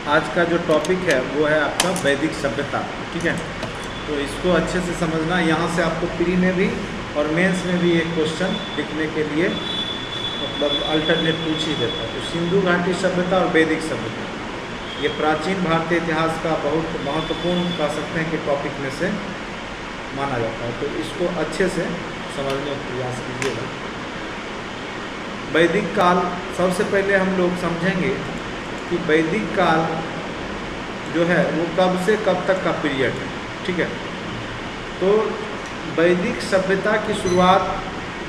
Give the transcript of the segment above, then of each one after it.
आज का जो टॉपिक है वो है आपका वैदिक सभ्यता। ठीक है, तो इसको अच्छे से समझना। यहाँ से आपको प्री में भी और मेंस में भी एक क्वेश्चन लिखने के लिए मतलब अल्टरनेट पूछ ही देता है। तो सिंधु घाटी सभ्यता और वैदिक सभ्यता ये प्राचीन भारतीय इतिहास का बहुत महत्वपूर्ण कह सकते हैं कि टॉपिक में से माना जाता है। तो इसको अच्छे से समझने का प्रयास कीजिएगा। वैदिक काल, सबसे पहले हम लोग समझेंगे कि वैदिक काल जो है वो कब से कब तक का पीरियड है। ठीक है, तो वैदिक सभ्यता की शुरुआत,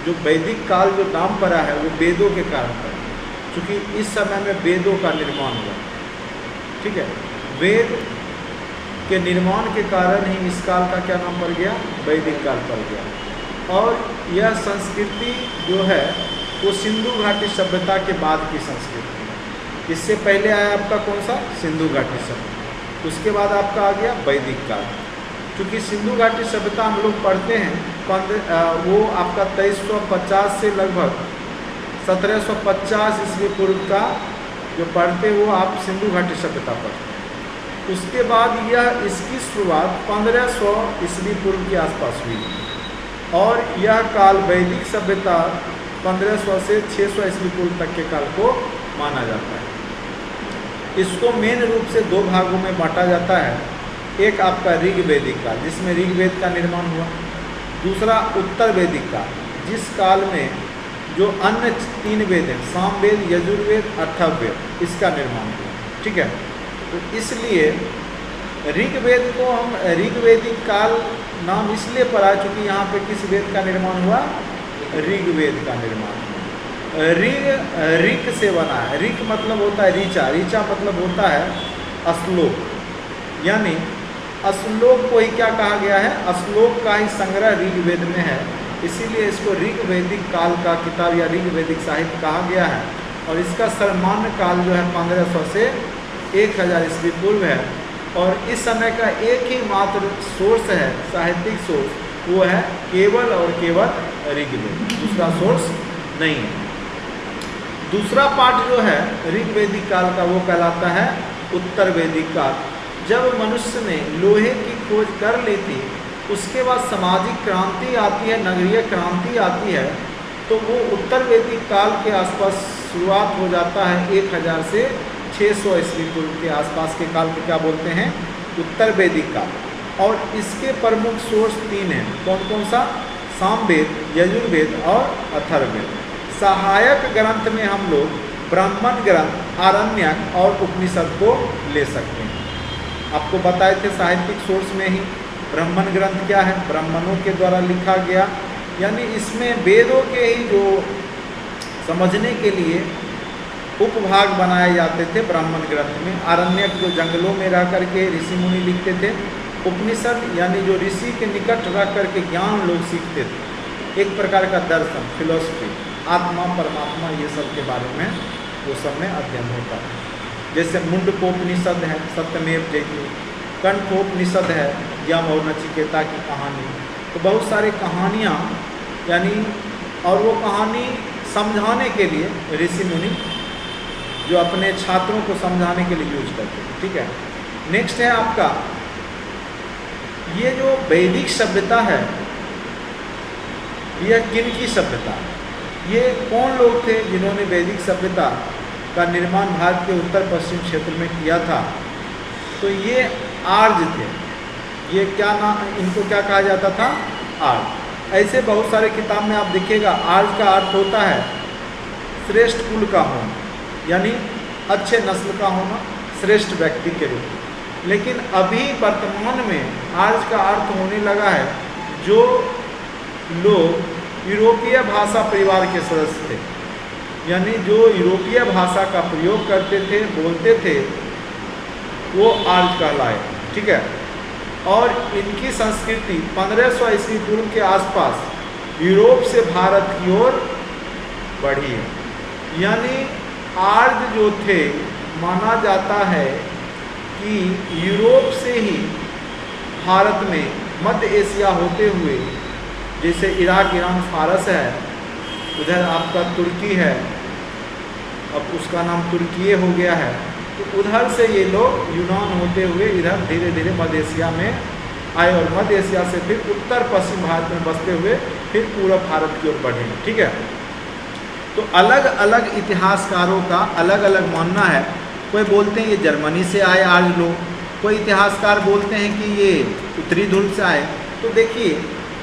जो वैदिक काल जो नाम पड़ा है वो वेदों के कारण पड़ा, क्योंकि इस समय में वेदों का निर्माण हुआ। ठीक है, वेद के निर्माण के कारण ही इस काल का क्या नाम पड़ गया, वैदिक काल पड़ गया। और यह संस्कृति जो है वो सिंधु घाटी सभ्यता के बाद की संस्कृति है। इससे पहले आया आपका कौन सा, सिंधु घाटी सभ्यता, उसके बाद आपका आ गया वैदिक काल। क्योंकि सिंधु घाटी सभ्यता हम लोग पढ़ते हैं वो आपका 2350 से लगभग 1750 ईस्वी पूर्व का जो पढ़ते वो आप सिंधु घाटी सभ्यता पढ़ते हैं। उसके बाद यह इसकी शुरुआत 1500 ईस्वी पूर्व के आसपास हुई और यह काल वैदिक सभ्यता 1500 से 600 ईस्वी पूर्व तक के काल को माना जाता है। इसको मेन रूप से दो भागों में बांटा जाता है। एक आपका ऋग वैदिक काल, जिसमें ऋग्वेद का निर्माण हुआ। दूसरा उत्तर वैदिक काल, जिस काल में जो अन्य 3 वेद हैं, सामवेद, यजुर्वेद, अथर्ववेद, इसका निर्माण हुआ। ठीक है, तो इसलिए ऋग्वेद को हम ऋग्वेदिक काल नाम इसलिए पड़ा क्योंकि यहाँ पे किस वेद का निर्माण हुआ, ऋग्वेद का निर्माण। ऋग से बना है। ऋग मतलब होता है ऋचा, ऋचा मतलब होता है श्लोक, यानी श्लोक को ही क्या कहा गया है, श्लोक का ही संग्रह ऋग्वेद में है। इसीलिए इसको ऋग्वेदिक काल का किताब या ऋग्वेदिक साहित्य कहा गया है। और इसका सामान्य काल जो है 1500 से 1000 ईस्वी पूर्व है। और इस समय का एक ही मात्र सोर्स है, साहित्यिक सोर्स, वो है केवल और केवल ऋग्वेद, दूसरा सोर्स नहीं है। दूसरा पार्ट जो है ऋग्वेदिक काल का वो कहलाता है उत्तर वैदिक काल। जब मनुष्य ने लोहे की खोज कर ली थी, उसके बाद सामाजिक क्रांति आती है, नगरीय क्रांति आती है, तो वो उत्तर वैदिक काल के आसपास शुरुआत हो जाता है। 1000 से 600 ईस्वी पूर्व के आसपास के काल को क्या बोलते हैं, उत्तर वैदिक काल। और इसके प्रमुख सोर्स 3 हैं। कौन कौन सा, सामवेद, यजुर्वेद और अथर्ववेद। सहायक ग्रंथ में हम लोग ब्राह्मण ग्रंथ, आरण्यक और उपनिषद को ले सकते हैं। आपको बताए थे साहित्यिक सोर्स में ही ब्राह्मण ग्रंथ क्या है, ब्राह्मणों के द्वारा लिखा गया, यानी इसमें वेदों के ही जो समझने के लिए उपभाग बनाए जाते थे ब्राह्मण ग्रंथ में। आरण्यक जो जंगलों में रह करके ऋषि मुनि लिखते थे। उपनिषद यानी जो ऋषि के निकट रह करके ज्ञान लोग सीखते थे, एक प्रकार का दर्शन, फिलोसफी, आत्मा, परमात्मा, ये सब के बारे में वो सब में अध्ययन होता है। जैसे मुंडकोपनिषद है, सत्यमेव जयते, कंठोपनिषद है, यम और नचिकेता की कहानी। तो बहुत सारी कहानियाँ यानी, और वो कहानी समझाने के लिए ऋषि मुनि जो अपने छात्रों को समझाने के लिए यूज करते हैं। ठीक है, नेक्स्ट है आपका ये जो वैदिक सभ्यता है, यह किन की सभ्यता है, ये कौन लोग थे जिन्होंने वैदिक सभ्यता का निर्माण भारत के उत्तर पश्चिम क्षेत्र में किया था। तो ये आर्य थे। ये क्या नाम, इनको क्या कहा जाता था, आर्य। ऐसे बहुत सारे किताब में आप देखिएगा आर्य का अर्थ होता है श्रेष्ठ कुल का होना, यानी अच्छे नस्ल का होना, श्रेष्ठ व्यक्ति के रूप में। लेकिन अभी वर्तमान में आर्य का अर्थ होने लगा है जो लोग यूरोपीय भाषा परिवार के सदस्य थे, यानी जो यूरोपीय भाषा का प्रयोग करते थे, बोलते थे, वो आर्य कहलाए। ठीक है, और इनकी संस्कृति 1500 ईस्वी पूर्व के आसपास यूरोप से भारत की ओर बढ़ी है। यानी आर्य जो थे, माना जाता है कि यूरोप से ही भारत में मध्य एशिया होते हुए, जैसे इराक, ईरान, फारस है, उधर आपका तुर्की है, अब उसका नाम तुर्कीय हो गया है, तो उधर से ये लोग यूनान होते हुए इधर धीरे धीरे मध्य एशिया में आए और मध्य एशिया से फिर उत्तर पश्चिम भारत में बसते हुए फिर पूर्व भारत की ओर बढ़े। ठीक है, तो अलग अलग इतिहासकारों का अलग अलग मानना है। कोई बोलते हैं ये जर्मनी से आए आर्य लोग, कोई इतिहासकार बोलते हैं कि ये उत्तरी ध्रुव से आए। तो देखिए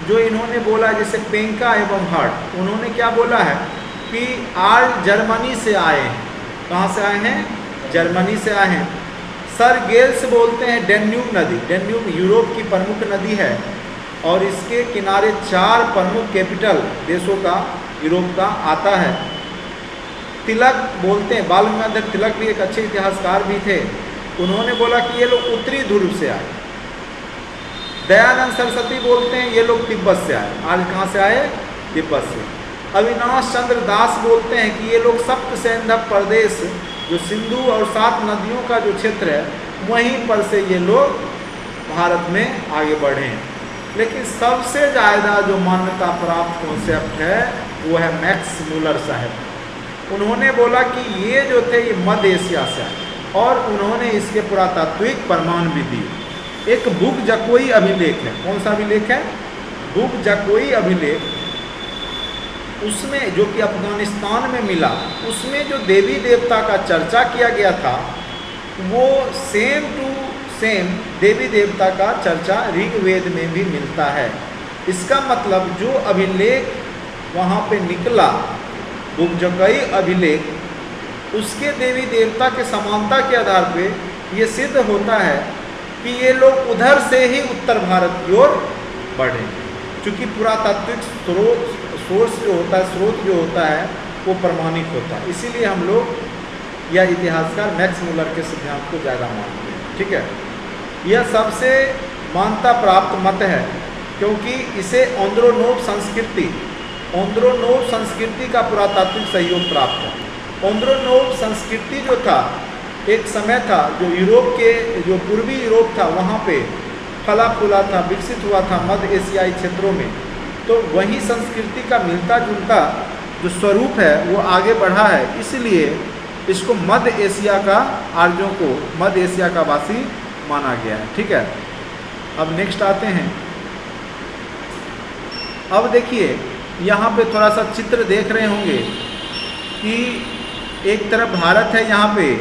जो इन्होंने बोला, जैसे पेंका एवं हर्ट, उन्होंने क्या बोला है कि आर्य जर्मनी से आए हैं। कहाँ से आए हैं? जर्मनी से आए हैं। सर गेल्स बोलते हैं डेन्यूब नदी, डेन्यूब यूरोप की प्रमुख नदी है और इसके किनारे 4 प्रमुख कैपिटल देशों का यूरोप का आता है। तिलक बोलते हैं, बाल गंगाधर तिलक भी एक अच्छे इतिहासकार भी थे, उन्होंने बोला कि ये लोग उत्तरी ध्रुव से आए। दयानंद सरस्वती बोलते हैं ये लोग तिब्बत से आए। आज कहाँ से आए? तिब्बत से। अविनाश चंद्र दास बोलते हैं कि ये लोग सप्त सैंधव प्रदेश, जो सिंधु और 7 नदियों का जो क्षेत्र है, वहीं पर से ये लोग भारत में आगे बढ़े हैं। लेकिन सबसे ज़्यादा जो मान्यता प्राप्त कॉन्सेप्ट है वो है मैक्स मुलर साहब। उन्होंने बोला कि ये जो थे ये मध्य एशिया से आए और उन्होंने इसके पुरातात्विक प्रमाण भी दिए। एक बुक जकोई अभिलेख है। कौन सा अभिलेख है? बुक जकोई अभिलेख। उसमें जो कि अफगानिस्तान में मिला, उसमें जो देवी देवता का चर्चा किया गया था वो सेम टू सेम देवी देवता का चर्चा ऋग्वेद में भी मिलता है। इसका मतलब जो अभिलेख वहाँ पे निकला, बुक जकोई अभिलेख, उसके देवी देवता के समानता के आधार पे ये सिद्ध होता है कि ये लोग उधर से ही उत्तर भारत की ओर बढ़े। क्योंकि पुरातात्विक सोर्स जो होता है, स्रोत जो होता है वो प्रमाणित होता है। इसीलिए हम लोग या इतिहासकार मैक्स मुलर के सिद्धांत को ज़्यादा मानते हैं। ठीक है, यह सबसे मान्यता प्राप्त मत है क्योंकि इसे ओंद्रोनोव संस्कृति का पुरातात्विक सहयोग प्राप्त है। ओंद्रोनोव संस्कृति जो था, एक समय था जो यूरोप के, जो पूर्वी यूरोप था, वहाँ पे फला फूला था, विकसित हुआ था मध्य एशियाई क्षेत्रों में। तो वही संस्कृति का मिलता जुलता जो स्वरूप है वो आगे बढ़ा है, इसलिए इसको मध्य एशिया का, आर्यों को मध्य एशिया का वासी माना गया है। ठीक है, अब नेक्स्ट आते हैं। अब देखिए यहाँ पे थोड़ा सा चित्र देख रहे होंगे कि एक तरफ भारत है, यहाँ पे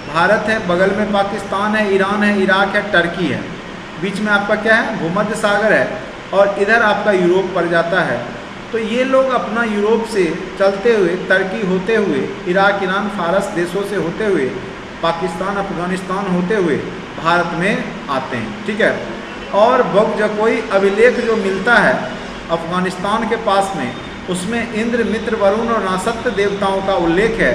भारत है, बगल में पाकिस्तान है, ईरान है, इराक है, टर्की है, बीच में आपका क्या है? भूमध्य सागर है और इधर आपका यूरोप पड़ जाता है। तो ये लोग अपना यूरोप से चलते हुए, टर्की होते हुए, इराक, ईरान, फारस देशों से होते हुए, पाकिस्तान, अफगानिस्तान होते हुए भारत में आते हैं। ठीक है, और बुक जकोई अभिलेख जो मिलता है अफगानिस्तान के पास में, उसमें इंद्र, मित्र, वरुण और नासत्य देवताओं का उल्लेख है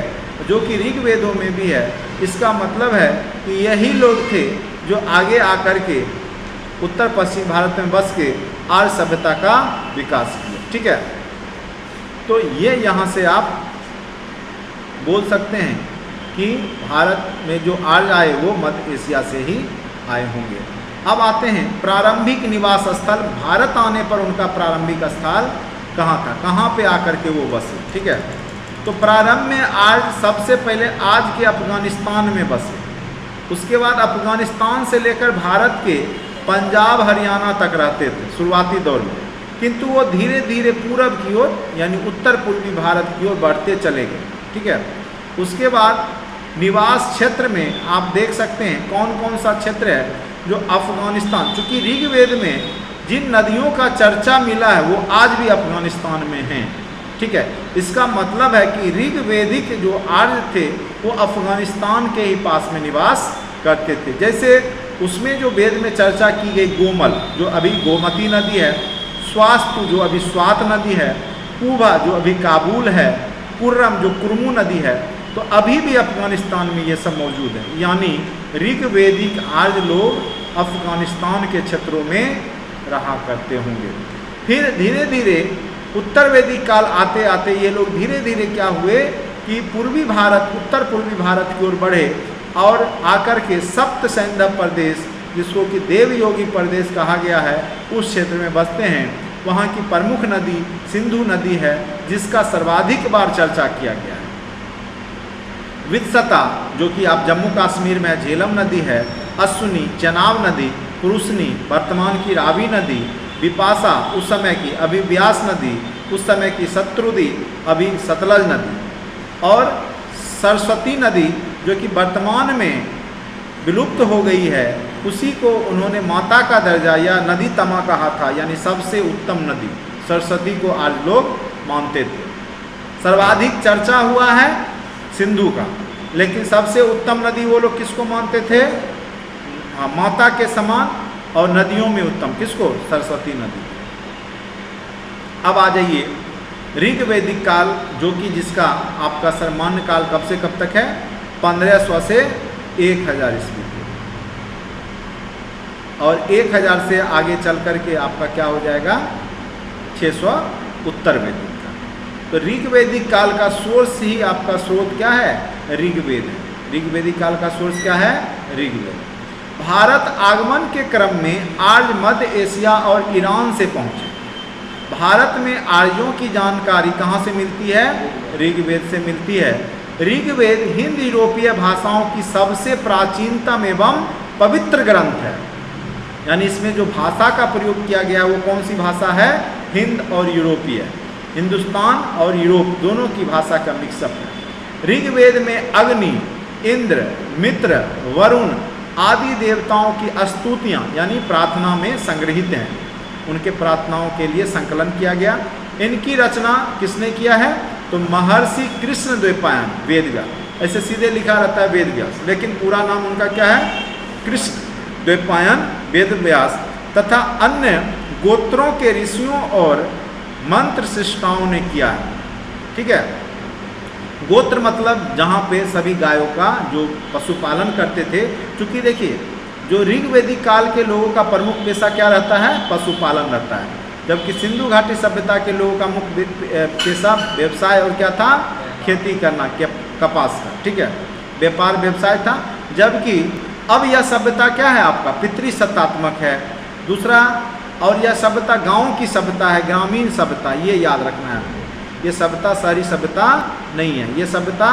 जो कि ऋग्वेदों में भी है। इसका मतलब है कि यही लोग थे जो आगे आकर के उत्तर पश्चिम भारत में बस के आर्य सभ्यता का विकास किया। ठीक है, तो ये यहाँ से आप बोल सकते हैं कि भारत में जो आर्य आए वो मध्य एशिया से ही आए होंगे। अब आते हैं प्रारंभिक निवास स्थल। भारत आने पर उनका प्रारंभिक स्थल कहाँ था, कहाँ पे आकर के वो बसे। ठीक है, तो प्रारंभ में आर्य सबसे पहले आज के अफगानिस्तान में बसे। उसके बाद अफगानिस्तान से लेकर भारत के पंजाब, हरियाणा तक रहते थे शुरुआती दौर में, किंतु वो धीरे धीरे पूरब की ओर यानी उत्तर पूर्वी भारत की ओर बढ़ते चले गए। ठीक है, उसके बाद निवास क्षेत्र में आप देख सकते हैं कौन कौन सा क्षेत्र है जो अफगानिस्तान, चूँकि ऋग्वेद में जिन नदियों का चर्चा मिला है वो आज भी अफगानिस्तान में हैं। ठीक है, इसका मतलब है कि ऋग्वेदिक जो आर्य थे वो अफगानिस्तान के ही पास में निवास करते थे। जैसे उसमें जो वेद में चर्चा की गई गोमल जो अभी गोमती नदी है, स्वास्तु जो अभी स्वात नदी है, कुबा जो अभी काबुल है, कुर्रम जो कुर्मू नदी है, तो अभी भी अफगानिस्तान में ये सब मौजूद है। यानी ऋग्वेदिक आर्य लोग अफगानिस्तान के क्षेत्रों में रहा करते होंगे। फिर धीरे धीरे उत्तर वैदिक काल आते आते ये लोग धीरे धीरे क्या हुए कि पूर्वी भारत, उत्तर पूर्वी भारत की ओर बढ़े और आकर के सप्त सैंधव प्रदेश, जिसको कि देवयोगी प्रदेश कहा गया है, उस क्षेत्र में बसते हैं। वहाँ की प्रमुख नदी सिंधु नदी है जिसका सर्वाधिक बार चर्चा किया गया है। वित्सता जो कि आप जम्मू कश्मीर में झेलम नदी है, अश्विनी चेनाब नदी, पुरुषनी वर्तमान की रावी नदी, विपाशा उस समय की, अभी ब्यास नदी उस समय की, शत्रुदी अभी सतलज नदी, और सरस्वती नदी जो कि वर्तमान में विलुप्त हो गई है, उसी को उन्होंने माता का दर्जा या नदी तमा कहा था, यानी सबसे उत्तम नदी सरस्वती को आज लोग मानते थे। सर्वाधिक चर्चा हुआ है सिंधु का, लेकिन सबसे उत्तम नदी वो लोग किसको मानते थे? माता के समान, और नदियों में उत्तम किसको? सरस्वती नदी। अब आ जाइए ऋग वैदिक काल, जो कि जिसका आपका सामान्य काल कब से कब तक है? 1500 से 1000 ईस्वी, और 1000 से आगे चल करके आपका क्या हो जाएगा? 600 उत्तर वैदिक का। तो ऋग वैदिक काल का सोर्स ही आपका स्रोत क्या है? ऋग्वेद है। ऋग वैदिक काल का सोर्स क्या है? ऋग्वेद। भारत आगमन के क्रम में आर्य मध्य एशिया और ईरान से पहुंचे। भारत में आर्यों की जानकारी कहाँ से मिलती है? ऋग्वेद से मिलती है। ऋग्वेद हिंद यूरोपीय भाषाओं की सबसे प्राचीनतम एवं पवित्र ग्रंथ है, यानी इसमें जो भाषा का प्रयोग किया गया वो कौन सी भाषा है? हिंद और यूरोपीय, हिंदुस्तान और यूरोप दोनों की भाषा का मिक्सअप है। ऋग्वेद में अग्नि, इंद्र, मित्र, वरुण आदि देवताओं की स्तुतियाँ यानी प्रार्थना में संग्रहित हैं। उनके प्रार्थनाओं के लिए संकलन किया गया। इनकी रचना किसने किया है? तो महर्षि कृष्ण द्वैपायन वेदव्यास, ऐसे सीधे लिखा रहता है वेदव्यास, लेकिन पूरा नाम उनका क्या है? कृष्ण द्वैपायन वेदव्यास, तथा अन्य गोत्रों के ऋषियों और मंत्र सृष्टाओं ने किया है। ठीक है, गोत्र मतलब जहाँ पे सभी गायों का जो पशुपालन करते थे, क्योंकि देखिए जो ऋग्वैदिक काल के लोगों का प्रमुख पेशा क्या रहता है? पशुपालन रहता है, जबकि सिंधु घाटी सभ्यता के लोगों का मुख्य पेशा व्यवसाय और क्या था? खेती करना, कपास का। ठीक है, व्यापार व्यवसाय था। जबकि अब यह सभ्यता क्या है? आपका पितृसत्तात्मक है। दूसरा, और यह सभ्यता गाँव की सभ्यता है, ग्रामीण सभ्यता, ये याद रखना है आपको। ये सभ्यता शहरी सभ्यता नहीं है, ये सभ्यता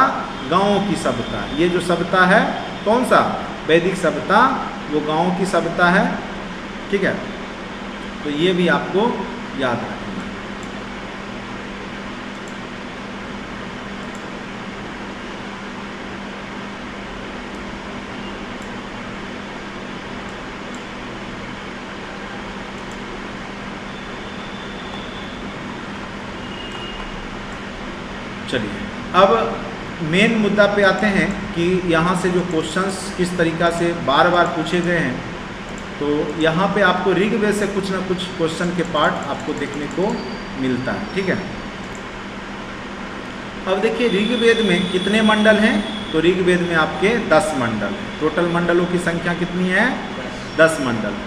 गाँव की सभ्यता। ये जो सभ्यता है कौन सा? वैदिक सभ्यता, वो गाँव की सभ्यता है। ठीक है, तो ये भी आपको याद रखना। चलिए अब मेन मुद्दा पे आते हैं कि यहाँ से जो क्वेश्चंस किस तरीक़ा से बार बार पूछे गए हैं। तो यहाँ पे आपको ऋग्वेद से कुछ ना कुछ क्वेश्चन के पार्ट आपको देखने को मिलता है। ठीक है, अब देखिए ऋग्वेद में कितने मंडल हैं? तो ऋग्वेद में आपके 10 मंडल हैं। टोटल मंडलों की संख्या कितनी है? 10 मंडल।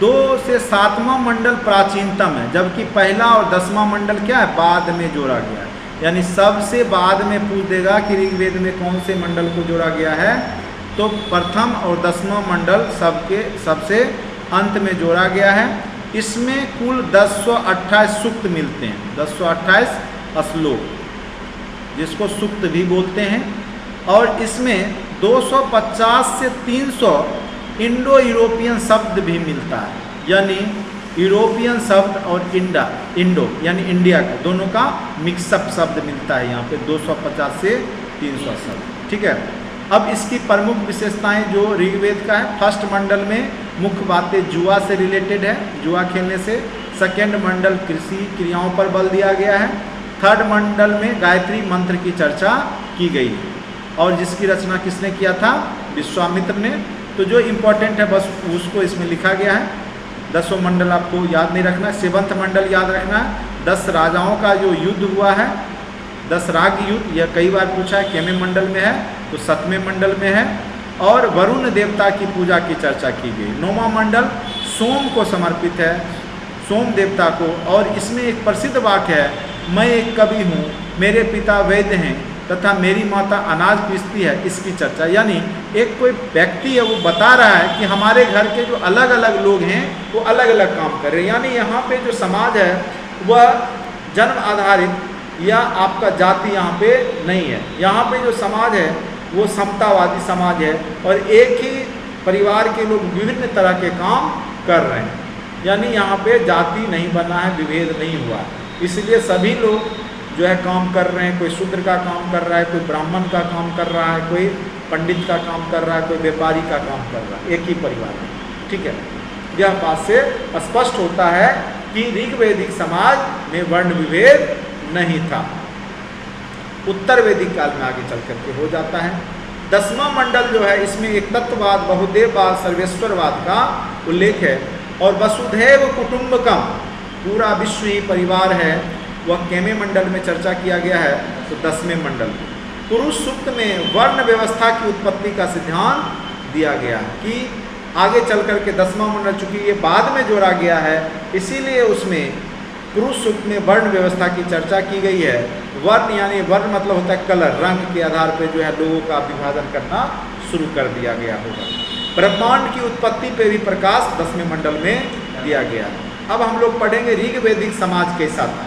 2 से 7वां मंडल प्राचीनतम है, जबकि पहला और 10वां मंडल क्या है? बाद में जोड़ा गया है। यानी सबसे बाद में पूछ देगा कि ऋग्वेद में कौन से मंडल को जोड़ा गया है, तो प्रथम और 10वां मंडल सबसे अंत में जोड़ा गया है। इसमें कुल 1028 सूक्त मिलते हैं, 1028 श्लोक, जिसको सूक्त भी बोलते हैं। और इसमें 250 से 300 इंडो यूरोपियन शब्द भी मिलता है, यानी यूरोपियन शब्द और इंडो यानी इंडिया का, दोनों का मिक्सअप शब्द मिलता है यहाँ पे 250 से 300 शब्द। ठीक है, अब इसकी प्रमुख विशेषताएं जो ऋग्वेद का है, फर्स्ट मंडल में मुख्य बातें जुआ से रिलेटेड है, जुआ खेलने से। सेकेंड मंडल कृषि क्रियाओं पर बल दिया गया है। थर्ड मंडल में गायत्री मंत्र की चर्चा की गई है, और जिसकी रचना किसने किया था? विश्वामित्र ने। तो जो इम्पोर्टेंट है बस उसको इसमें लिखा गया है। 10 मंडल आपको याद नहीं रखना, 7वां मंडल याद रखना है। 10 राजाओं का जो युद्ध हुआ है, 10 राग युद्ध, यह कई बार पूछा है कितने मंडल में है, तो 7वें मंडल में है। और वरुण देवता की पूजा की चर्चा की गई। 9वां मंडल सोम को समर्पित है, सोम देवता को। और इसमें एक प्रसिद्ध वाक्य है, मैं एक कवि हूँ, मेरे पिता वैद्य हैं तथा मेरी माता अनाज पीसती है, इसकी चर्चा। यानी एक कोई व्यक्ति है वो बता रहा है कि हमारे घर के जो अलग अलग लोग हैं वो अलग अलग काम कर रहे हैं। यानी यहाँ पे जो समाज है वह जन्म आधारित या आपका जाति यहाँ पे नहीं है। यहाँ पे जो समाज है वो समतावादी समाज है और एक ही परिवार के लोग विभिन्न तरह के काम कर रहे हैं, यानी यहाँ पे जाति नहीं बना है, विभेद नहीं हुआ है, इसलिए सभी लोग जो है काम कर रहे हैं। कोई शूद्र का काम कर रहा है, कोई ब्राह्मण का काम कर रहा है, कोई पंडित का काम कर रहा है, कोई व्यापारी का काम कर रहा है, एक ही परिवार में। ठीक है, यह बात से स्पष्ट होता है कि ऋग वैदिक समाज में वर्ण विभेद नहीं था। उत्तर वैदिक काल में आगे चल करके हो जाता है। 10वां मंडल जो है इसमें एक तत्ववाद, बहुदेववाद, सर्वेश्वरवाद का उल्लेख है और वसुधैव कुटुंबकम, पूरा विश्व ही परिवार है, वह केमे मंडल में चर्चा किया गया है। तो 10वें मंडल पुरुष सूक्त में वर्ण व्यवस्था की उत्पत्ति का सिद्धांत दिया गया है कि आगे चल करके 10वां मंडल, चूंकि ये बाद में जोड़ा गया है इसीलिए उसमें पुरुष सूक्त में वर्ण व्यवस्था की चर्चा की गई है। वर्ण यानी वर्ण मतलब होता है कलर, रंग के आधार पर जो है लोगों का विभाजन करना शुरू कर दिया गया होगा। ब्रह्मांड की उत्पत्ति पे भी प्रकाश 10वें मंडल में दिया गया। अब हम लोग पढ़ेंगे ऋग वैदिक समाज कैसा था।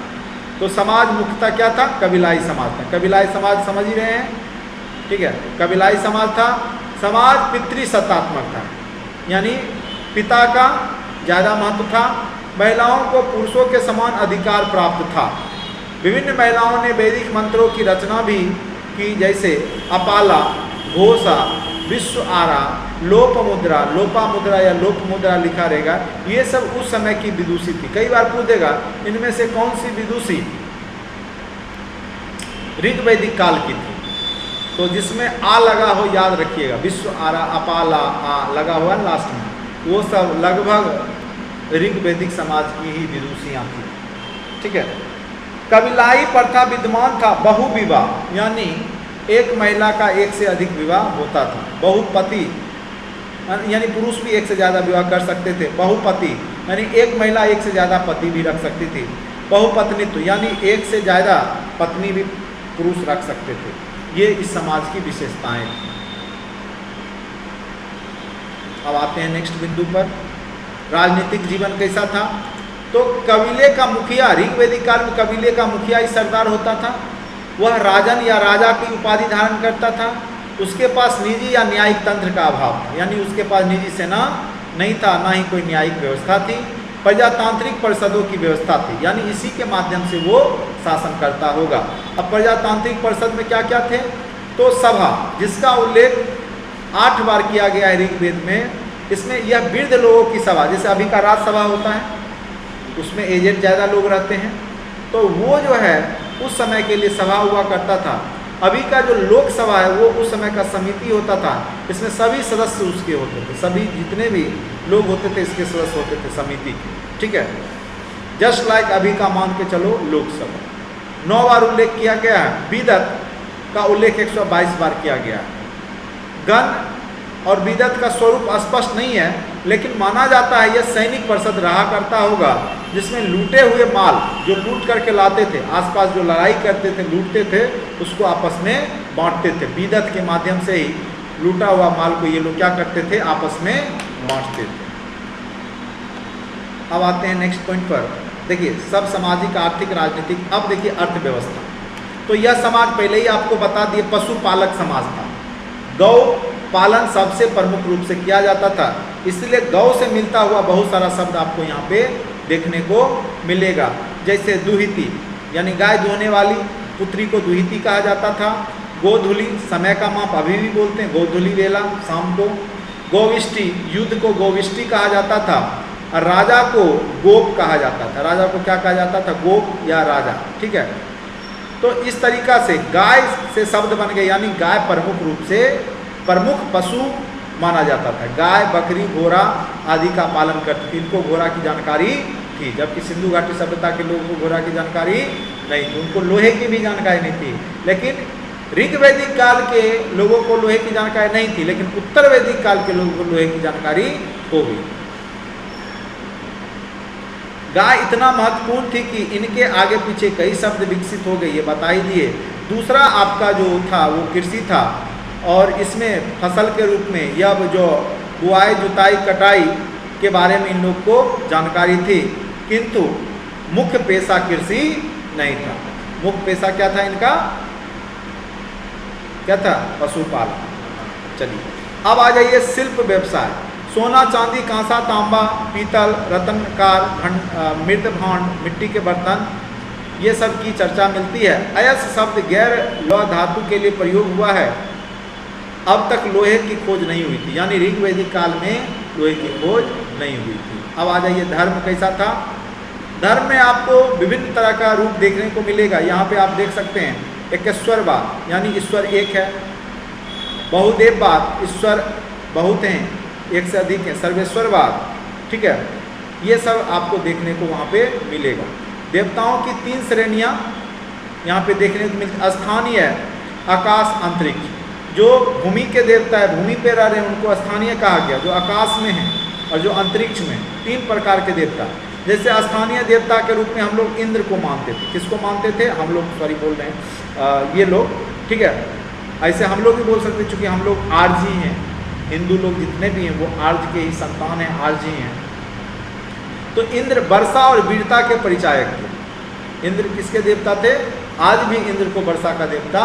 तो समाज मुख्यतः क्या था? कबीलाई समाज था। कबीलाई समाज समझ ही रहे हैं, ठीक है। कबीलाई समाज था। समाज पितृसत्तात्मक था, यानी पिता का ज़्यादा महत्व था। महिलाओं को पुरुषों के समान अधिकार प्राप्त था। विभिन्न महिलाओं ने वैदिक मंत्रों की रचना भी की, जैसे अपाला, घोषा, विश्व आरा, लोप मुद्रा, लोपा मुद्रा या लोप मुद्रा लिखा रहेगा। ये सब उस समय की विदुषी थी। कई बार पूछ देगा इनमें से कौन सी विदुषी ऋग वैदिक काल की थी, तो जिसमें आ लगा हो याद रखिएगा। विश्व आरा, अपाला, आ लगा हुआ लास्ट में, वो सब लगभग ऋग वैदिक समाज की ही विदुषियाँ थी, ठीक है। कबीलाई प्रथा विद्यमान था। बहुविवाह यानी एक महिला का एक से अधिक विवाह होता था। बहुपति यानी पुरुष भी एक से ज़्यादा विवाह कर सकते थे। बहुपति यानी एक महिला एक से ज़्यादा पति भी रख सकती थी। बहुपत्नीत्व यानी एक से ज़्यादा पत्नी भी पुरुष रख सकते थे। ये इस समाज की विशेषताएं थी। अब आते हैं नेक्स्ट बिंदु पर, राजनीतिक जीवन कैसा था। तो कबीले का मुखिया, ऋग वैदिक काल में कबीले का मुखिया ही सरदार होता था। वह राजन या राजा की उपाधि धारण करता था। उसके पास निजी या न्यायिक तंत्र का अभाव था, यानी उसके पास निजी सेना नहीं था, ना ही कोई न्यायिक व्यवस्था थी। प्रजातांत्रिक परिषदों की व्यवस्था थी, यानी इसी के माध्यम से वो शासन करता होगा। अब प्रजातांत्रिक परिषद में क्या क्या थे? तो सभा, जिसका उल्लेख 8 बार किया गया है ऋग्वेद में। इसमें यह वृद्ध लोगों की सभा, जैसे अभी का राज्यसभा होता है, उसमें एजेड ज़्यादा लोग रहते हैं, तो वो जो है उस समय के लिए सभा हुआ करता था। अभी का जो लोकसभा है वो उस समय का समिति होता था। इसमें सभी सदस्य उसके होते थे, सभी जितने भी लोग होते थे इसके सदस्य होते थे समिति के, ठीक है। जस्ट लाइक अभी का मान के चलो लोकसभा। 9 बार उल्लेख किया गया है। विदत का उल्लेख 122 बार किया गया है। गण और विदत का स्वरूप स्पष्ट नहीं है, लेकिन माना जाता है यह सैनिक परिषद रहा करता होगा, जिसमें लूटे हुए माल जो लूट करके लाते थे, आसपास जो लड़ाई करते थे, लूटते थे, उसको आपस में बांटते थे। विदत के माध्यम से ही लूटा हुआ माल को ये लोग क्या करते थे? आपस में बांटते थे। अब आते हैं नेक्स्ट पॉइंट पर। देखिए, सब सामाजिक, आर्थिक, राजनीतिक। अब देखिए अर्थव्यवस्था। तो यह समाज पहले ही आपको बता दिए पशुपालक समाज था। गौ पालन सबसे प्रमुख रूप से किया जाता था, इसलिए गौ से मिलता हुआ बहुत सारा शब्द आपको यहाँ पे देखने को मिलेगा। जैसे दुहिती यानी गाय दुहने वाली पुत्री को दुहिती कहा जाता था। गोधुली समय का माप अभी भी बोलते हैं, गोधुली वेला शाम को। गोविष्टि युद्ध को गोविष्टि कहा जाता था। और राजा को गोप कहा जाता था। राजा को क्या कहा जाता था? गोप या राजा, ठीक है। तो इस तरीका से गाय से शब्द बन गए, यानी गाय प्रमुख रूप से प्रमुख पशु माना जाता था। गाय, बकरी, घोड़ा आदि का पालन करते थे। इनको घोड़ा की जानकारी थी, जबकि सिंधु घाटी सभ्यता के लोगों को घोड़ा की जानकारी नहीं थी। उनको लोहे की भी जानकारी नहीं थी। लेकिन ऋग वैदिक काल के लोगों को लोहे की जानकारी नहीं थी, लेकिन उत्तर वैदिक काल के लोगों को लोहे की जानकारी हो गई। गाय इतना महत्वपूर्ण थी कि इनके आगे पीछे कई शब्द विकसित हो गए, ये बता ही दिए। दूसरा आपका जो था वो कृषि था, और इसमें फसल के रूप में यह जो बुआई, जुताई, कटाई के बारे में इन लोग को जानकारी थी, किंतु मुख्य पेशा कृषि नहीं था। मुख्य पेशा क्या था इनका? क्या था? पशुपालन। चलिए अब आ जाइए शिल्प व्यवसाय। सोना, चांदी, कांसा, तांबा, पीतल, रत्नकार, मृद भांड, मिट्टी के बर्तन, ये सब की चर्चा मिलती है। अयस शब्द गैर लौह धातु के लिए प्रयोग हुआ है। अब तक लोहे की खोज नहीं हुई थी, यानी ऋग वैदिक काल में लोहे की खोज नहीं हुई थी। अब आ जाइए धर्म कैसा था। धर्म में आपको विभिन्न तरह का रूप देखने को मिलेगा। यहाँ पे आप देख सकते हैं एकेश्वरवाद, यानी ईश्वर एक है। बहुदेववाद, ईश्वर बहुत हैं, एक से अधिक है। सर्वेश्वरवाद, ठीक है, ये सब आपको देखने को वहाँ पे मिलेगा। देवताओं की 3 श्रेणियाँ यहाँ पे देखने को मिलती। स्थानीय, आकाश, अंतरिक्ष। जो भूमि के देवता है, भूमि पे रह रहे हैं, उनको स्थानीय कहा गया। जो आकाश में है और जो अंतरिक्ष में, 3 प्रकार के देवता। जैसे स्थानीय देवता के रूप में हम लोग इंद्र को मानते थे। किसको मानते थे? हम लोग, सॉरी बोल रहे हैं ये लोग, ठीक है। ऐसे हम लोग भी बोल सकते, चूँकि हम लोग आर्जी हैं, हिंदू लोग जितने भी हैं वो आर्ज के ही संतान हैं, आर्जी हैं। तो इंद्र वर्षा और वीरता के परिचायक थे। इंद्र किसके देवता थे? आज भी इंद्र को वर्षा का देवता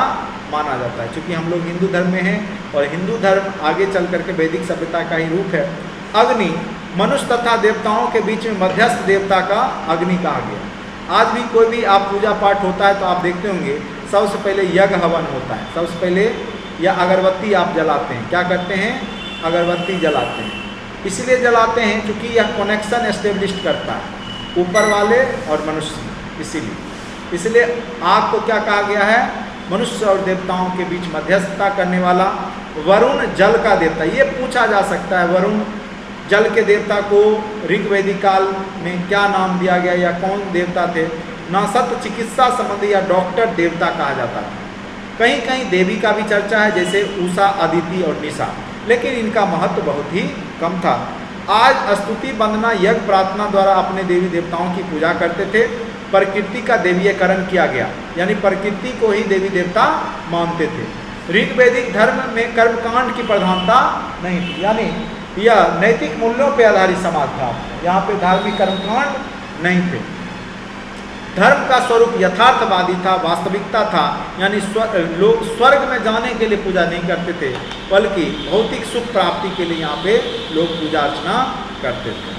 माना जाता है। चूँकि हम लोग हिंदू धर्म में हैं और हिंदू धर्म आगे चल करके वैदिक सभ्यता का ही रूप है। अग्नि, मनुष्य तथा देवताओं के बीच में मध्यस्थ देवता का अग्नि कहा गया। आज भी कोई भी आप पूजा पाठ होता है तो आप देखते होंगे सबसे पहले यज्ञ हवन होता है। सबसे पहले या अगरबत्ती आप जलाते हैं। क्या करते हैं? अगरबत्ती जलाते हैं। इसलिए जलाते हैं क्योंकि यह कनेक्शन एस्टेब्लिश करता है ऊपर वाले और मनुष्य। इसलिए आग को क्या कहा गया है? मनुष्य और देवताओं के बीच मध्यस्थता करने वाला। वरुण, जल का देवता। ये पूछा जा सकता है, वरुण जल के देवता को ऋग वैदिक काल में क्या नाम दिया गया या कौन देवता थे? नासत, चिकित्सा संबंधी या डॉक्टर देवता कहा जाता है। कहीं कहीं देवी का भी चर्चा है, जैसे उषा, अदिति और निशा, लेकिन इनका महत्व बहुत ही कम था। आज स्तुति, वंदना, यज्ञ, प्रार्थना द्वारा अपने देवी देवताओं की पूजा करते थे। प्रकृति का देवीयकरण किया गया, यानी प्रकृति को ही देवी देवता मानते थे। ऋग वैदिक धर्म में कर्मकांड की प्रधानता नहीं थी, यानी यह नैतिक मूल्यों पर आधारित समाज था। यहाँ पे धार्मिक कर्मकांड नहीं थे। धर्म का स्वरूप यथार्थवादी था, वास्तविकता था, यानी लोग स्वर्ग में जाने के लिए पूजा नहीं करते थे, बल्कि भौतिक सुख प्राप्ति के लिए यहाँ पे लोग पूजा अर्चना करते थे।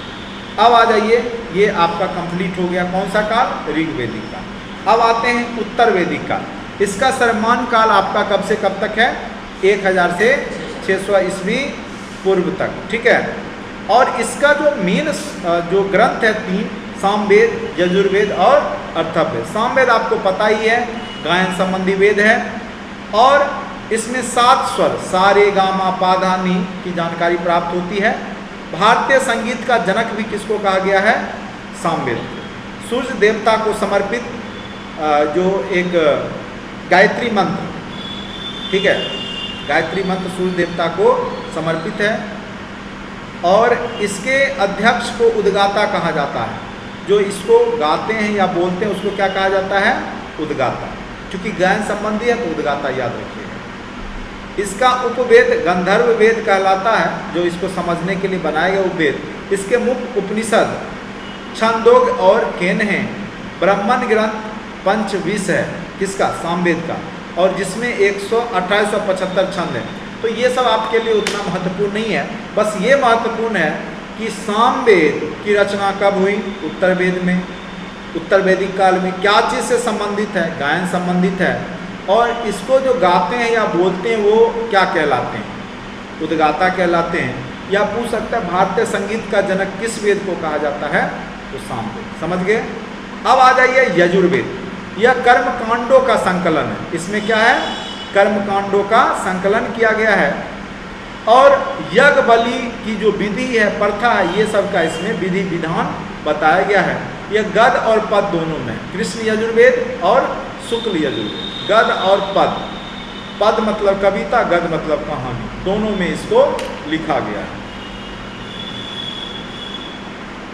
अब आ जाइए, ये आपका कंप्लीट हो गया कौन सा काल? ऋग वैदिक काल। अब आते हैं उत्तर वैदिक काल। इसका सर्वमान्य काल आपका कब से कब तक है? 1000 से 600 ईस्वी पूर्व तक, ठीक है। और इसका जो मेन जो ग्रंथ है 3, सामवेद, यजुर्वेद और अर्थववेद। सामवेद आपको पता ही है, गायन संबंधी वेद है, और इसमें 7 स्वर सा रे गा मा पा धा नी की जानकारी प्राप्त होती है। भारतीय संगीत का जनक भी किसको कहा गया है? सामवेद। सूर्य देवता को समर्पित जो एक गायत्री मंत्र, ठीक है, गायत्री मंत्र सूर्य देवता को समर्पित है, और इसके अध्यक्ष को उद्गाता कहा जाता है। जो इसको गाते हैं या बोलते हैं उसको क्या कहा जाता है? उद्गाता। क्योंकि गायन संबंधी है तो उद्गाता याद रखिएगा। इसका उपवेद गंधर्व वेद कहलाता है, जो इसको समझने के लिए बनाया गया उपवेद। इसके मुख्य उपनिषद छंदोग और केन हैं। ब्राह्मण ग्रंथ पंचविश है, किसका? सामवेद का, और जिसमें 1875 छंद हैं। तो ये सब आपके लिए उतना महत्वपूर्ण नहीं है, बस ये महत्वपूर्ण है कि सामवेद की रचना कब हुई? उत्तर वेद में। उत्तर वैदिक काल में क्या चीज़ से संबंधित है? गायन संबंधित है। और इसको जो गाते हैं या बोलते हैं वो क्या कहलाते हैं? उद्गाता कहलाते हैं। या पूछ सकता है भारतीय संगीत का जनक किस वेद को कहा जाता है? तो सामवेद। समझ गए? अब आ जाइए यजुर्वेद। यह कर्मकांडों का संकलन है। इसमें क्या है? कर्मकांडों का संकलन किया गया है, और यज्ञ बलि की जो विधि है, प्रथा है, ये सब का इसमें विधि विधान बताया गया है। यह गद और पद दोनों में, कृष्ण यजुर्वेद और शुक्ल यजुर्वेद। गद और पद, पद मतलब कविता, गद मतलब कहानी, दोनों में इसको लिखा गया है।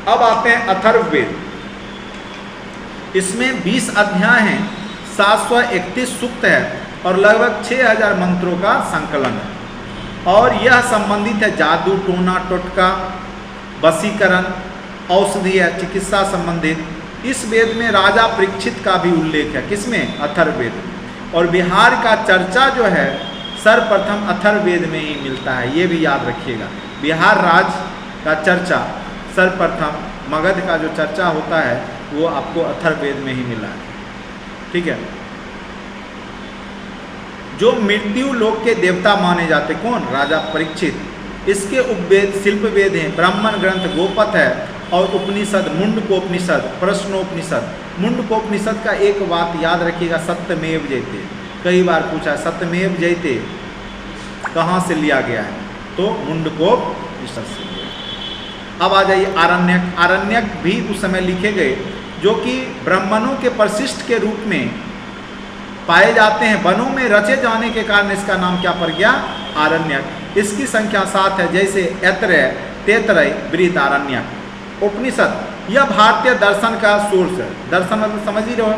अब आते हैं अथर्ववेद। इसमें 20 अध्याय हैं, 731 सूक्त है, और लगभग 6000 मंत्रों का संकलन है। और यह संबंधित है जादू, टोना, टोटका, वशीकरण, औषधि है, चिकित्सा संबंधित। इस वेद में राजा परीक्षित का भी उल्लेख है। किसमें? अथर्ववेद। और बिहार का चर्चा जो है सर्वप्रथम अथर्ववेद में ही मिलता है, ये भी याद रखिएगा। बिहार राज्य का चर्चा सर्वप्रथम, मगध का जो चर्चा होता है वो आपको अथर्ववेद में ही मिला है, ठीक है। जो मृत्यु लोक के देवता माने जाते, कौन? राजा परीक्षित। इसके उपवेद शिल्प वेद हैं, ब्राह्मण ग्रंथ गोपथ है, और उपनिषद मुंडकोपनिषद, प्रश्नोपनिषद। मुंडकोपनिषद का एक बात याद रखिएगा, सत्यमेव जयते, कई बार पूछा सत्यमेव जयते कहाँ से लिया गया है, तो मुंडकोपनिषद से। अब आ जाइए आरण्यक। आरण्यक भी उस समय लिखे गए जो कि ब्राह्मणों के परिशिष्ट के रूप में पाए जाते हैं, वनों में रचे जाने के कारण इसका नाम क्या पड़ गया? आरण्यक। इसकी संख्या 7 है, जैसे ऐतरेय, तैतरेय, बृहदारण्यक। उपनिषद यह भारतीय दर्शन का सोर्स है। दर्शन मतलब समझ ही रहो,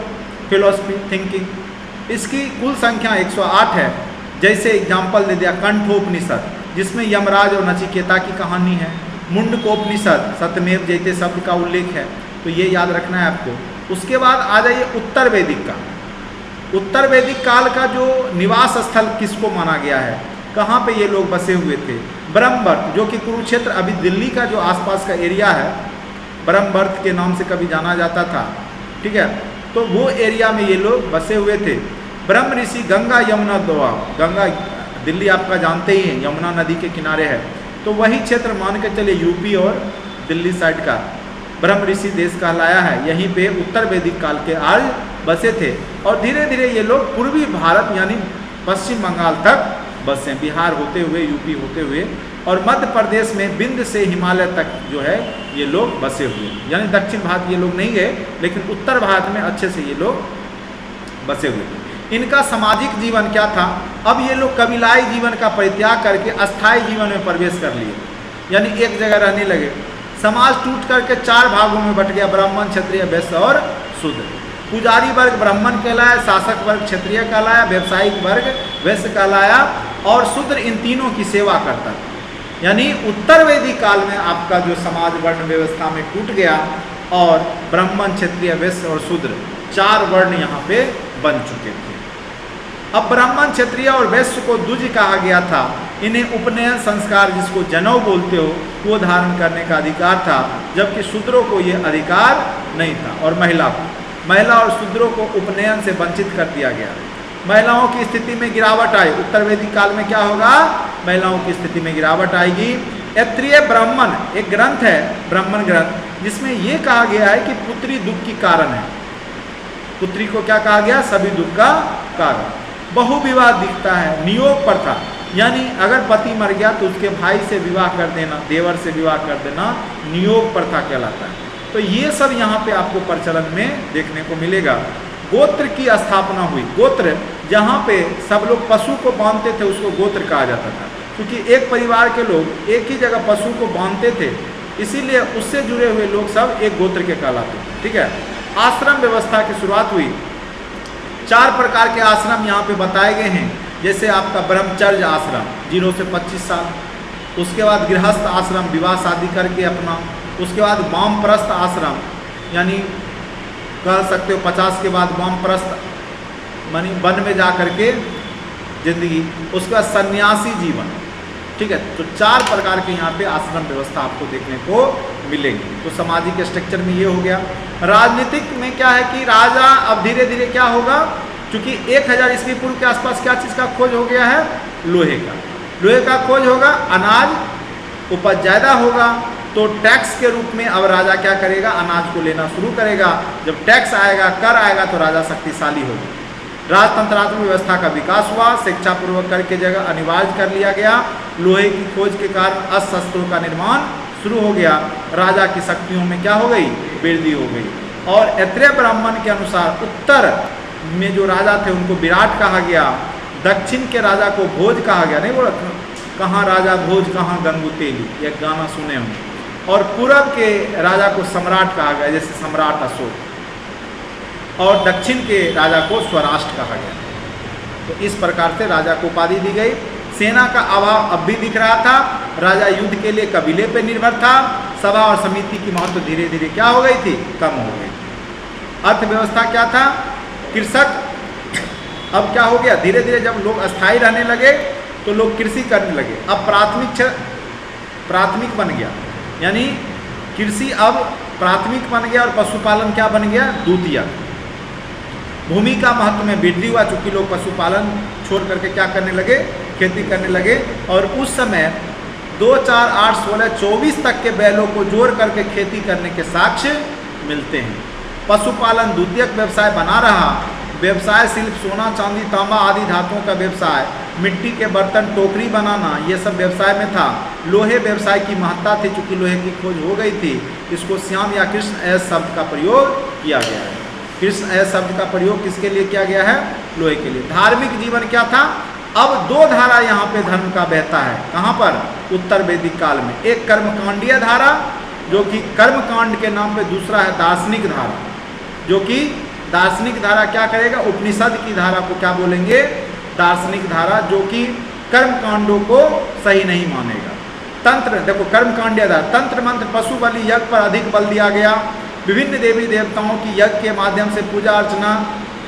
फिलोसफी, थिंकिंग। इसकी कुल संख्या 108 है। जैसे एग्जाम्पल दे दिया कंठोपनिषद, जिसमें यमराज और नचिकेता की कहानी है। मुंडकोपनिषद सत्यमेव जयते शब्द का उल्लेख है, तो ये याद रखना है आपको। उसके बाद आ जाइए उत्तर वैदिक का। उत्तर वैदिक काल का जो निवास स्थल किसको माना गया है, कहाँ पे ये लोग बसे हुए थे? ब्रह्मवर्त, जो कि कुरुक्षेत्र अभी दिल्ली का जो आसपास का एरिया है, ब्रह्मवर्त के नाम से कभी जाना जाता था, ठीक है। तो वो एरिया में ये लोग बसे हुए थे। ब्रह्म ऋषि गंगा यमुना दोआ, गंगा दिल्ली आपका जानते ही हैं, यमुना नदी के किनारे है, तो वही क्षेत्र मान के चले यूपी और दिल्ली साइड का ब्रह्म ऋषि देश कहलाया है। यहीं पे उत्तर वैदिक काल के आर्य बसे थे, और धीरे धीरे ये लोग पूर्वी भारत यानी पश्चिम बंगाल तक बसे, बिहार होते हुए, यूपी होते हुए, और मध्य प्रदेश में बिंद से हिमालय तक जो है ये लोग बसे हुए। यानी दक्षिण भारत ये लोग नहीं गए, लेकिन उत्तर भारत में अच्छे से ये लोग बसे हुए थे। इनका सामाजिक जीवन क्या था? अब ये लोग कबीलाई जीवन का परित्याग करके अस्थायी जीवन में प्रवेश कर लिए, यानी एक जगह रहने लगे। समाज टूट करके 4 भागों में बट गया, ब्राह्मण, क्षत्रिय, वैश्य और शूद्र। पुजारी वर्ग ब्राह्मण कहलाया, शासक वर्ग क्षत्रिय कहलाया, व्यवसायिक वर्ग वैश्य कहलाया, और शूद्र इन तीनों की सेवा करता था। यानी उत्तर वैदिक काल में आपका जो समाज वर्ण व्यवस्था में टूट गया, और ब्राह्मण, क्षत्रिय, वैश्य और शूद्र 4 वर्ण यहाँ पे बन चुके थे। अब ब्राह्मण, क्षत्रिय और वैश्य को द्विज कहा गया था। इन्हें उपनयन संस्कार, जिसको जनेऊ बोलते हो, वो धारण करने का अधिकार था, जबकि शूद्रों को ये अधिकार नहीं था। और महिला और शूद्रों को उपनयन से वंचित कर दिया गया। महिलाओं की स्थिति में गिरावट आई। उत्तर वैदिक काल में क्या होगा? महिलाओं की स्थिति में गिरावट आएगी। ऐत्रेय ब्राह्मण एक ग्रंथ है, ब्राह्मण ग्रंथ, जिसमें ये कहा गया है कि पुत्री दुख की कारण है। पुत्री को क्या कहा गया? सभी दुख का कारण। बहुविवाह दिखता है। नियोग प्रथा, यानी अगर पति मर गया तो उसके भाई से विवाह कर देना, देवर से विवाह कर देना, नियोग प्रथा कहलाता है। तो ये सब यहाँ पे आपको प्रचलन में देखने को मिलेगा। गोत्र की स्थापना हुई। गोत्र, जहाँ पे सब लोग पशु को बांधते थे, उसको गोत्र कहा जाता था, क्योंकि एक परिवार के लोग एक ही जगह पशु को बांधते थे, इसीलिए उससे जुड़े हुए लोग सब एक गोत्र के कहलाते थे, ठीक है। आश्रम व्यवस्था की शुरुआत हुई। 4 प्रकार के आश्रम यहाँ पे बताए गए हैं। जैसे आपका ब्रह्मचर्य आश्रम 0 से 25 साल, उसके बाद गृहस्थ आश्रम, विवाह शादी करके अपना, उसके बाद वामप्रस्थ आश्रम, यानी कह सकते हो 50 के बाद वामप्रस्थ मानी वन में जा करके जिंदगी, उसके बाद सन्यासी जीवन, ठीक है। तो 4 प्रकार के यहाँ पे आश्रम व्यवस्था आपको देखने को मिलेगी। तो सामाजिक स्ट्रक्चर में ये हो गया। राजनीतिक में क्या है कि राजा अब धीरे धीरे क्या होगा, क्योंकि 1000 ईस्वी पूर्व के आसपास क्या चीज़ का खोज हो गया है? लोहे का। लोहे का खोज होगा, अनाज उपज ज़्यादा होगा, तो टैक्स के रूप में अब राजा क्या करेगा? अनाज को लेना शुरू करेगा। जब टैक्स आएगा, कर आएगा, तो राजा शक्तिशाली होगा। राजतंत्रात्मक व्यवस्था का विकास हुआ। शिक्षा पूर्वक कर के जगह अनिवार्य कर लिया गया। लोहे की खोज के कारण अस्त्र-शस्त्रों का निर्माण शुरू हो गया। राजा की शक्तियों में क्या हो गई? वृद्धि हो गई। और ऐत्रेय ब्राह्मण के अनुसार उत्तर में जो राजा थे उनको विराट कहा गया, दक्षिण के राजा को भोज कहा गया। नहीं बोला कहाँ राजा भोज, कहाँ गंगुतेली, एक गाना सुने होंगे। और पूरब के राजा को सम्राट कहा गया, जैसे सम्राट अशोक। और दक्षिण के राजा को स्वराष्ट्र कहा गया। तो इस प्रकार से राजा को उपाधि दी गई। सेना का अभाव अब भी दिख रहा था। राजा युद्ध के लिए कबीले पर निर्भर था। सभा और समिति की महत्व धीरे धीरे क्या हो गई थी? कम हो गई। अर्थव्यवस्था क्या था? कृषक। अब क्या हो गया? धीरे धीरे जब लोग अस्थायी रहने लगे तो लोग कृषि करने लगे। अब प्राथमिक बन गया, यानी कृषि अब प्राथमिक बन गया और पशुपालन क्या बन गया, द्वितीयक। भूमि का महत्व में वृद्धि हुआ, चूंकि लोग पशुपालन छोड़ करके क्या करने लगे, खेती करने लगे। और उस समय 2, 4, 8, 16, 24 तक के बैलों को जोड़ करके खेती करने के साक्ष्य मिलते हैं। पशुपालन द्वितीयक व्यवसाय बना रहा। व्यवसाय शिल्प, सोना चांदी तांबा आदि धातुओं का व्यवसाय, मिट्टी के बर्तन टोकरी बनाना, ये सब व्यवसाय में था। लोहे व्यवसाय की महत्ता थी, चूंकि लोहे की खोज हो गई थी। इसको श्याम या कृष्ण ऐस शब्द का प्रयोग किया गया है। कृष्ण ऐस शब्द का प्रयोग किसके लिए किया गया है, लोहे के लिए। धार्मिक जीवन क्या था, अब 2 धारा यहाँ पे धर्म का बहता है। कहाँ पर, उत्तर वैदिक काल में। एक कर्मकांडीय धारा जो कि कर्मकांड के नाम पे, दूसरा है दार्शनिक धारा, जो कि दार्शनिक धारा क्या करेगा, उपनिषद की धारा को क्या बोलेंगे, दार्शनिक धारा, जो कि कर्म कांडों को सही नहीं मानेगा। तंत्र, देखो कर्मकांडीय धारा, तंत्र मंत्र पशु बलि यज्ञ पर अधिक बल दिया गया। विभिन्न देवी देवताओं की यज्ञ के माध्यम से पूजा अर्चना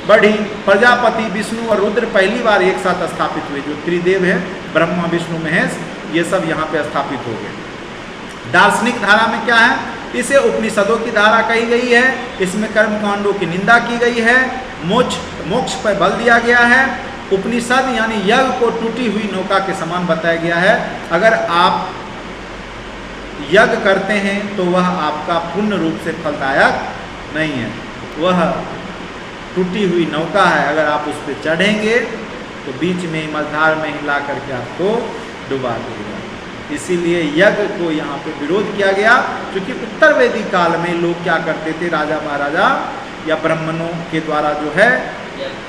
बढ़ी। प्रजापति विष्णु और रुद्र पहली बार एक साथ स्थापित हुए, जो त्रिदेव है ब्रह्मा विष्णु महेश, ये सब यहाँ पे स्थापित हो गए। दार्शनिक धारा में क्या है, इसे उपनिषदों की धारा कही गई है। इसमें कर्मकांडों की निंदा की गई है, मोक्ष पर बल दिया गया है। उपनिषद यानी यज्ञ को टूटी हुई नौका के समान बताया गया है। अगर आप यज्ञ करते हैं तो वह आपका पूर्ण रूप से फलदायक नहीं है, वह टूटी हुई नौका है। अगर आप उस पर चढ़ेंगे तो बीच में मझधार में हिला करके आपको डुबा देगा। इसीलिए यज्ञ को यहाँ पे विरोध किया गया, क्योंकि उत्तर वैदिक काल में लोग क्या करते थे, राजा महाराजा या ब्राह्मणों के द्वारा जो है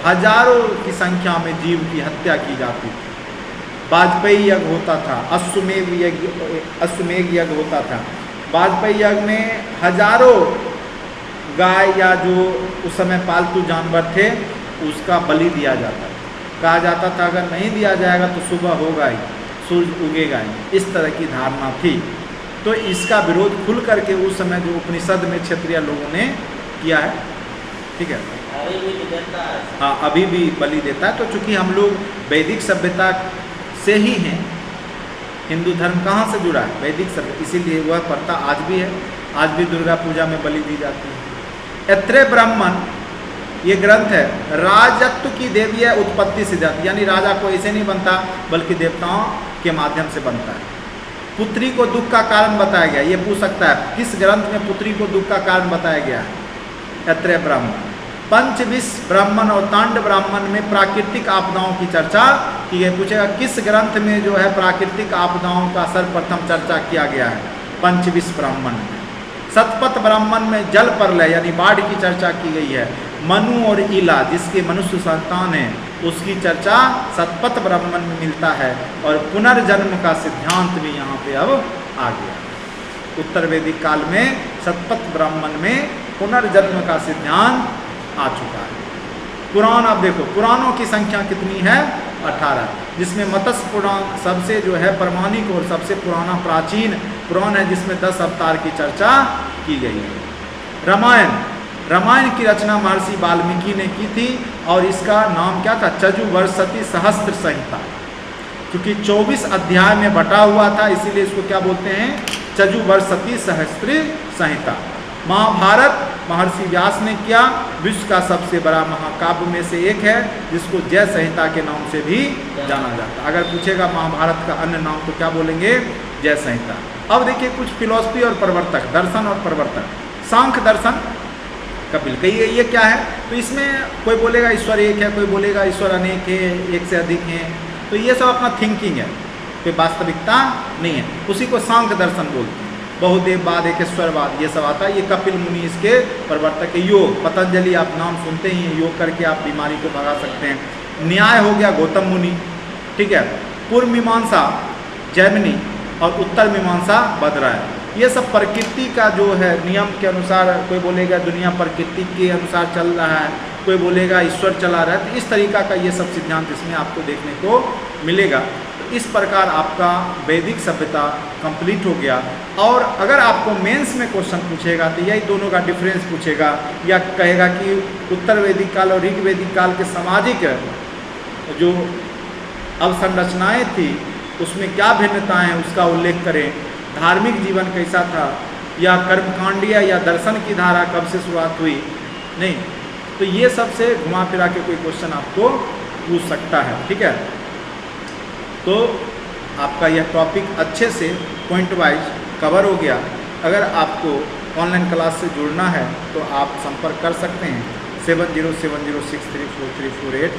हजारों की संख्या में जीव की हत्या की जाती थी। वाजपेयी यज्ञ होता था, अश्वमेध यज्ञ होता था। वाजपेयी यज्ञ में हजारों गाय या जो उस समय पालतू जानवर थे उसका बलि दिया जाता था। कहा जाता था अगर नहीं दिया जाएगा तो सुबह होगा ही, सूर्य उगेगा ही, इस तरह की धारणा थी। तो इसका विरोध खुल करके उस समय जो उपनिषद में क्षत्रिय लोगों ने किया है, ठीक है, हाँ अभी भी बलि देता है। तो चूंकि हम लोग वैदिक सभ्यता से ही हैं, हिंदू धर्म कहाँ से जुड़ा है, वैदिक सभ्यता, इसीलिए वह प्रथा आज भी है। आज भी दुर्गा पूजा में बलि दी जाती है। ऐत्रेय ब्राह्मण ये ग्रंथ है, राजत्व की देवी है उत्पत्ति सिद्धांत, यानी राजा को ऐसे नहीं बनता बल्कि देवताओं के माध्यम से बनता है। पुत्री को दुख का कारण बताया गया, ये पूछ सकता है किस ग्रंथ में पुत्री को दुख का कारण बताया गया है, ऐत्रेय ब्राह्मण। पंचविश ब्राह्मण और तांड ब्राह्मण में प्राकृतिक आपदाओं की चर्चा की गई। पूछेगा किस ग्रंथ में जो है प्राकृतिक आपदाओं का सर्वप्रथम चर्चा किया गया है, पंचविश ब्राह्मण में। सतपथ ब्राह्मण में जल प्रलय यानी बाढ़ की चर्चा की गई है। मनु और ईला जिसके मनुष्य संतान है उसकी चर्चा सतपथ ब्राह्मण में मिलता है। और पुनर्जन्म का सिद्धांत भी यहाँ पे अब आ गया। उत्तर वैदिक काल में सतपथ ब्राह्मण में पुनर्जन्म का सिद्धांत आ चुका है। पुराण आप देखो, पुराणों की संख्या कितनी है, 18, जिसमें मत्स्य पुराण सबसे जो है प्रमाणिक और सबसे पुराना प्राचीन पुराण है, जिसमें 10 अवतार की चर्चा की गई है। रामायण की रचना महर्षि वाल्मीकि ने की थी और इसका नाम क्या था, चजुवर्षति सहस्त्र संहिता, क्योंकि 24 अध्याय में बटा हुआ था, इसीलिए इसको क्या बोलते हैं, चजुवर्षति सहस्त्र संहिता। महाभारत महर्षि व्यास ने किया, विश्व का सबसे बड़ा महाकाव्य में से एक है, जिसको जय संहिता के नाम से भी जाना जाता है। अगर पूछेगा महाभारत का अन्य नाम तो क्या बोलेंगे, जय संहिता। अब देखिए कुछ फिलॉसफी और प्रवर्तक, दर्शन और प्रवर्तक। सांख्य दर्शन कपिल कही गई, ये क्या है, तो इसमें कोई बोलेगा ईश्वर एक है, कोई बोलेगा ईश्वर अनेक है, एक से अधिक है। तो ये सब अपना थिंकिंग है, कोई वास्तविकता नहीं है, उसी को सांख्य दर्शन बोलते हैं। बहुदेववाद, एकेश्वरवाद, ये सब आता है। ये कपिल मुनि इसके प्रवर्तक है। योग, पतंजलि आप नाम सुनते ही हैं, योग करके आप बीमारी को भगा सकते हैं। न्याय हो गया गौतम मुनि, ठीक है। पूर्व मीमांसा जैमिनी और उत्तर मीमांसा बदराय। ये सब प्रकृति का जो है नियम के अनुसार, कोई बोलेगा दुनिया प्रकृति के अनुसार चल रहा है, कोई बोलेगा ईश्वर चला रहा है। तो इस तरीका का ये सब सिद्धांत इसमें आपको देखने को मिलेगा। इस प्रकार आपका वैदिक सभ्यता कंप्लीट हो गया। और अगर आपको मेंस में क्वेश्चन पूछेगा तो यही दोनों का डिफरेंस पूछेगा, या कहेगा कि उत्तर वैदिक काल और ऋग वैदिक काल के सामाजिक जो अवसंरचनाएँ थी उसमें क्या भिन्नताएँ हैं उसका उल्लेख करें, धार्मिक जीवन कैसा था, या कर्मकांडीय या दर्शन की धारा कब से शुरुआत हुई, नहीं। तो ये सब से घुमा फिरा के कोई क्वेश्चन आपको पूछ सकता है, ठीक है। तो आपका यह टॉपिक अच्छे से पॉइंट वाइज कवर हो गया। अगर आपको ऑनलाइन क्लास से जुड़ना है तो आप संपर्क कर सकते हैं 7070634348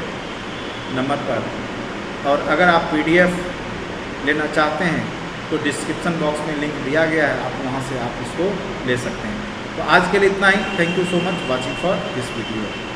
नंबर पर। और अगर आप PDF लेना चाहते हैं तो डिस्क्रिप्शन बॉक्स में लिंक दिया गया है, आप वहां से आप इसको ले सकते हैं। तो आज के लिए इतना ही। Thank you so much watching for this video.